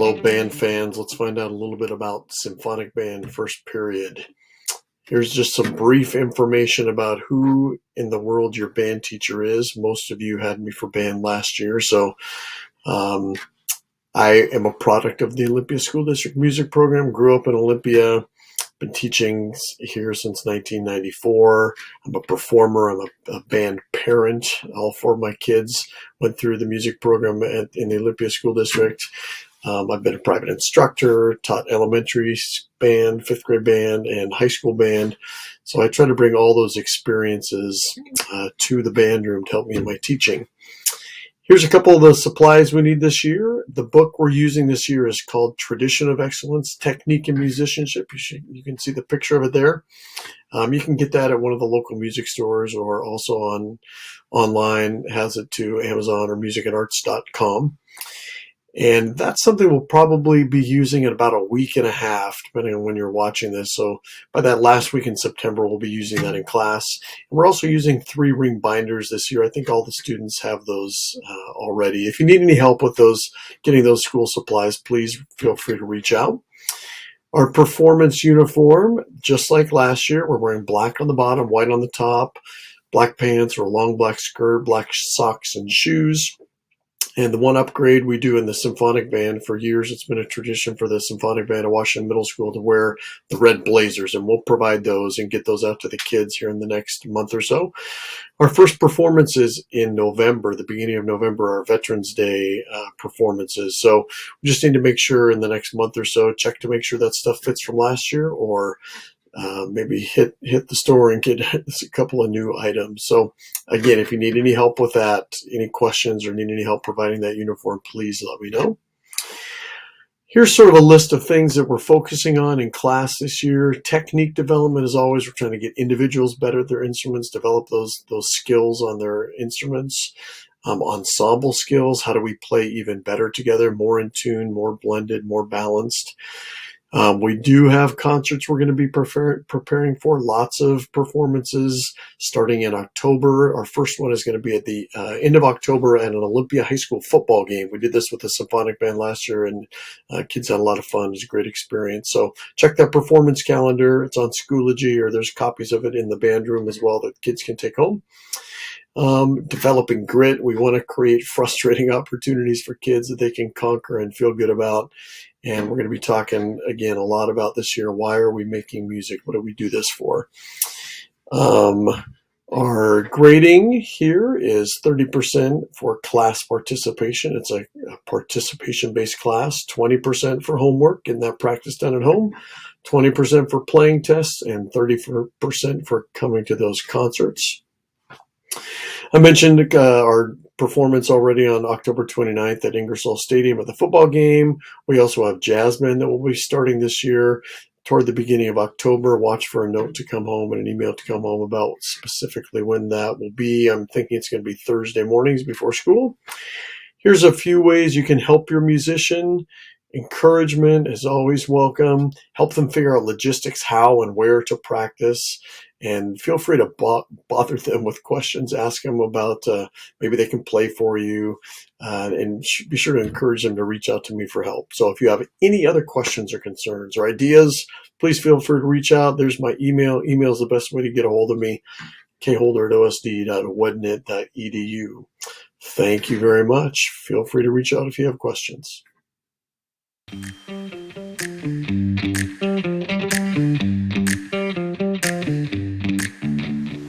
Hello, band fans. Let's find out a little bit about Symphonic Band first period. Here's just some brief information about who in the world your band teacher is. Most of you had me for band last year, so I am a product of the Olympia School District music program. Grew up in Olympia. Been teaching here since 1994. I'm a performer. I'm a band parent. All four of my kids went through the music program in the Olympia School District. I've been a private instructor, taught elementary band, fifth grade band, and high school band. So I try to bring all those experiences to the band room to help me in my teaching. Here's a couple of the supplies we need this year. The book we're using this year is called Tradition of Excellence, Technique in Musicianship. You can see the picture of it there. You can get that at one of the local music stores or also online. It has it to Amazon or musicandarts.com. And that's something we'll probably be using in about a week and a half, depending on when you're watching this. So by that last week in September, we'll be using that in class. And we're also using 3-ring binders this year. I think all the students have those already. If you need any help with those, getting those school supplies, please feel free to reach out. Our performance uniform, just like last year, we're wearing black on the bottom, white on the top, black pants or a long black skirt, black socks and shoes. And the one upgrade we do in the Symphonic Band, for years it's been a tradition for the Symphonic Band at Washington Middle School to wear the red blazers, and we'll provide those and get those out to the kids here in the next month or so. Our first performance is in November, the beginning of November, our Veterans Day performances. So we just need to make sure in the next month or so, check to make sure that stuff fits from last year, or maybe hit the store and get a couple of new items. So again, if you need any help with that, any questions or need any help providing that uniform, please let me know. Here's sort of a list of things that we're focusing on in class this year. Technique development, as always, we're trying to get individuals better at their instruments, develop those skills on their instruments. Ensemble skills, how do we play even better together, more in tune, more blended, more balanced. We do have concerts we're going to be preparing for, lots of performances starting in October. Our first one is going to be at the end of October at an Olympia High School football game. We did this with the Symphonic Band last year, and kids had a lot of fun. It was a great experience. So check that performance calendar. It's on Schoology, or there's copies of it in the band room as well that kids can take home. Developing grit. We want to create frustrating opportunities for kids that they can conquer and feel good about. And we're going to be talking, again, a lot about this year. Why are we making music? What do we do this for? Our grading here is 30% for class participation. It's a participation-based class, 20% for homework, getting that practice done at home, 20% for playing tests, and 30% for coming to those concerts. I mentioned our performance already on October 29th at Ingersoll Stadium at the football game. We also have jazz band that will be starting this year toward the beginning of October. Watch for a note to come home and an email to come home about specifically when that will be. I'm thinking it's going to be Thursday mornings before school. Here's a few ways you can help your musician. Encouragement is always welcome. Help them figure out logistics, how and where to practice. And feel free to bother them with questions. Ask them about maybe they can play for you. And be sure to encourage them to reach out to me for help. So if you have any other questions or concerns or ideas, please feel free to reach out. There's my email. Email is the best way to get a hold of me. kholder@osd.wednet.edu. Thank you very much. Feel free to reach out if you have questions.